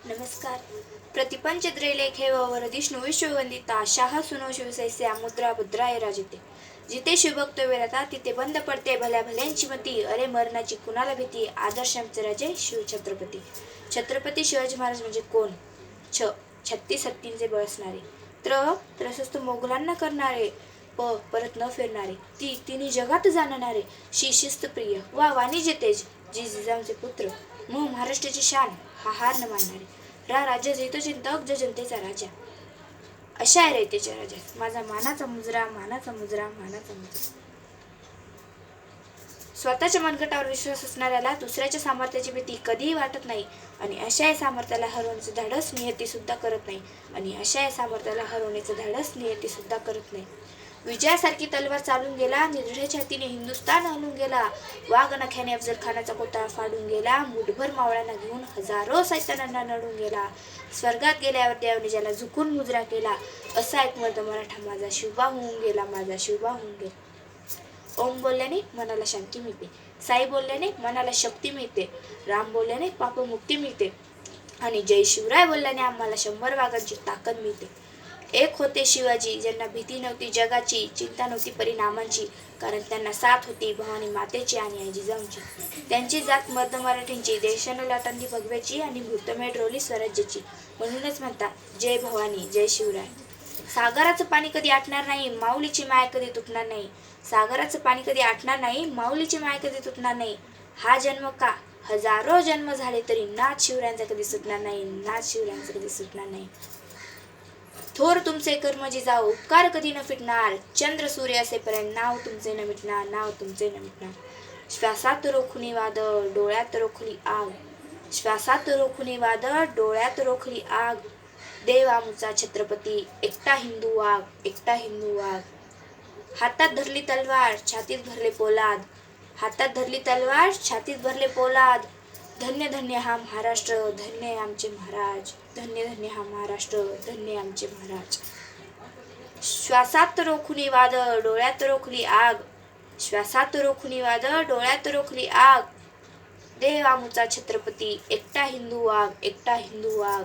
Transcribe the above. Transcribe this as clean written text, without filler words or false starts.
नमस्कार. प्रतिपंच द्रैलेखे व वरदिष्णु विश्ववंदिता शाह सुनो शिवसैस्या मुद्रा भद्राय राजते. जिथे शिवभक्त विरता तिथे बंद पडते भल्या भल्यांची मती. अरे मरणाची कुणाला भीती. आदर्श आमचे राजे शिवछत्रपती. छत्रपती शिवाजी महाराज म्हणजे कोण? छ 36 हत्तींचे बळ असणारे. त्रस्त मोगलांना करणारे. परत न फिरणारे. तिन्ही जगात जाणणारे. शिस्तप्रिय वा वाणिज्य तेज. जिजाऊचे पुत्र. महाराष्ट्राची शान. हा हार न मानणारे. राज्य हितचिंतक जनतेचा राजा. अशा आहे रयतेच्या राजा. माझा मानाचा मुजरा, मानाचा मुजरा, मानाचा मुजरा. स्वतःच्या मनगटावर विश्वास असणाऱ्याला दुसऱ्याच्या सामर्थ्याची भीती कधीही वाटत नाही. आणि अशा या सामर्थ्याला हरवण्याचं धाडस नियती सुद्धा करत नाही. विजयासारखी तलवार चालून गेला. निर्भय छातीने हिंदुस्थान हलून गेला. वाघ नख्याने अफजल खानाचा कोटाळा फाडून गेला. मुठभर मावळ्यांना घेऊन हजारो सैतानांना नडून गेला. स्वर्गात गेल्यावर देवाने ज्याला झुकून मुजरा केला. असा एक मर्द मराठा माझा शिवबा होऊन गेला. माझा शिवबा होऊन गेला. ओम बोलल्याने मनाला शांती मिळते. साई बोलल्याने मनाला शक्ती मिळते. राम बोलल्याने पापमुक्ती मिळते. आणि जय शिवराय बोलल्याने आम्हाला 100 वाघांची ताकद मिळते. एक होते शिवाजी, ज्यांना भीती नव्हती जगाची, चिंता नव्हती परिणामांची. कारण त्यांना साथ होती भवानी मातेची आणि आई जिजाऊंची. त्यांची जात मर्द मराठींची. देशानं लाटांनी भगव्याची आणि मुहूर्तमेढ रोवली स्वराज्याची. म्हणूनच म्हणतात जय भवानी जय शिवराय. सागराचं पाणी कधी आटणार नाही. माऊलीची माया कधी तुटणार नाही. सागराचं पाणी कधी आटणार नाही. माऊलीची माया कधी तुटणार नाही. हा जन्म का हजारो जन्म झाले तरी नाथ शिवरायांचा कधी सुटणार नाही. नाथ शिवरायांचा कधी सुटणार नाही. थोर तुमचे कर्म जिजाऊ, उपकार कधी न फिटणार. चंद्र सूर्य असेपर्यंत नाव तुमचे न मिटणार. नाव तुमचे न मिटणार. श्वासात रोखुनी वादळ, डोळ्यात रोखली आग. श्वासात रोखुनी वादळ, डोळ्यात रोखली आग. देव आमचा छत्रपती, एकटा हिंदू वाघ, एकटा हिंदू वाघ. हातात धरली तलवार, छातीत भरले पोलाद. हातात धरली तलवार, छातीत भरले पोलाद. धन्य धन्य हा महाराष्ट्र, धन्य आमचे महाराज. धन्य धन्य हा महाराष्ट्र, धन्य आमचे महाराज. श्वासात रोखुनी वादळ, डोळ्यात रोखली आग. श्वासात रोखुनी वादळ, डोळ्यात रोखली आग. देव आमचा छत्रपती, एकटा हिंदू वाघ, एकटा हिंदू वाघ.